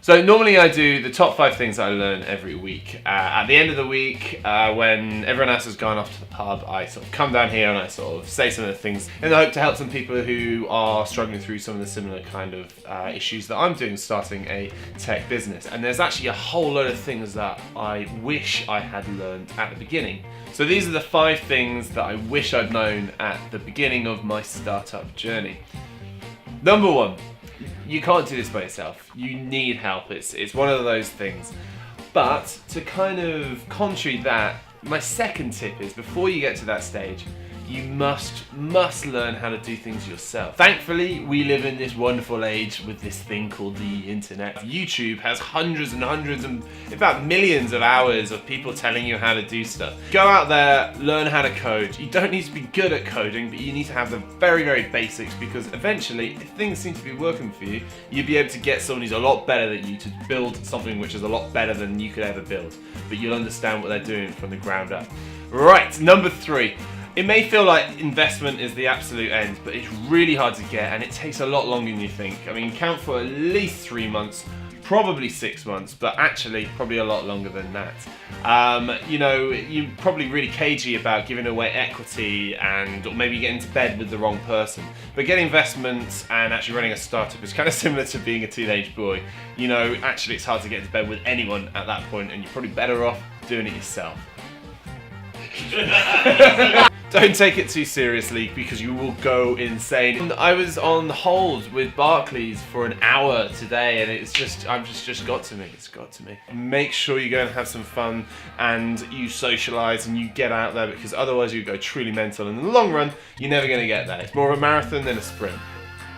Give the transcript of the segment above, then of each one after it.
So normally I do the top 5 things that I learn every week. At the end of the week, when everyone else has gone off to the pub, I sort of come down here and I sort of say some of the things in the hope to help some people who are struggling through some of the similar kind of issues that I'm doing starting a tech business. And there's actually a whole load of things that I wish I had learned at the beginning. So these are the 5 things that I wish I'd known at the beginning of my startup journey. Number 1. You can't do this by yourself. You need help. It's one of those things. But to kind of contrary that, my second tip is before you get to that stage, you must learn how to do things yourself. Thankfully, we live in this wonderful age with this thing called the internet. YouTube has hundreds and hundreds and in fact millions of hours of people telling you how to do stuff. Go out there, learn how to code. You don't need to be good at coding, but you need to have the very, very basics, because eventually, if things seem to be working for you, you'll be able to get someone who's a lot better than you to build something which is a lot better than you could ever build. But you'll understand what they're doing from the ground up. Right, number 3. It may feel like investment is the absolute end, but it's really hard to get and it takes a lot longer than you think. I mean, count for at least 3 months, probably 6 months, but actually probably a lot longer than that. You know, you're probably really cagey about giving away equity or maybe getting to bed with the wrong person. But getting investments and actually running a startup is kind of similar to being a teenage boy. You know, actually it's hard to get into bed with anyone at that point, and you're probably better off doing it yourself. Don't take it too seriously because you will go insane. I was on hold with Barclays for an hour today and it's just got to me. It's got to me. Make sure you go and have some fun and you socialize and you get out there, because otherwise you go truly mental, and in the long run you're never going to get there. It's more of a marathon than a sprint.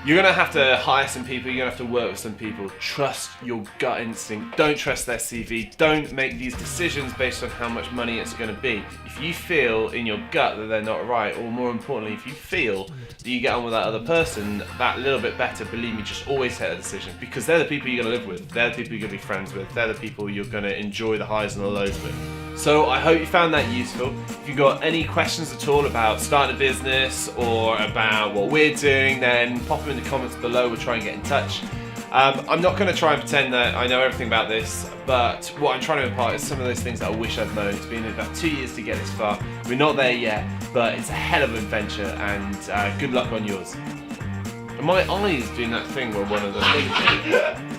You're going to have to hire some people, you're going to have to work with some people. Trust your gut instinct. Don't trust their CV. Don't make these decisions based on how much money it's going to be. If you feel in your gut that they're not right, or more importantly, if you feel that you get on with that other person that little bit better, believe me, just always take a decision, because they're the people you're going to live with. They're the people you're going to be friends with. They're the people you're going to enjoy the highs and the lows with. So I hope you found that useful. If you've got any questions at all about starting a business or about what we're doing, then pop them in the comments below. We'll try and get in touch. I'm not going to try and pretend that I know everything about this, but what I'm trying to impart is some of those things that I wish I'd known. It's been about 2 years to get this far. We're not there yet, but it's a hell of an adventure, and good luck on yours. And my eye's doing that thing where one of the things...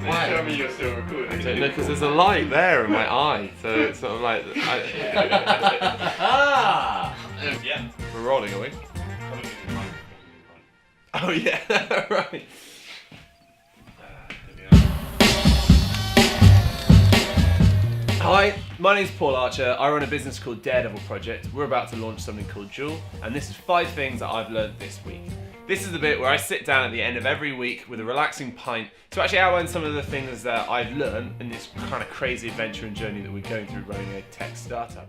Why? Tell me you're still recording. I don't know, because there's a light there in my eye, so it's sort of like... Yeah. We're rolling, are we? Oh yeah, right. Hi, my name's Paul Archer. I run a business called Daredevil Project. We're about to launch something called Duel, and this is 5 things that I've learned this week. This is the bit where I sit down at the end of every week with a relaxing pint to actually outline some of the things that I've learned in this kind of crazy adventure and journey that we're going through running a tech startup.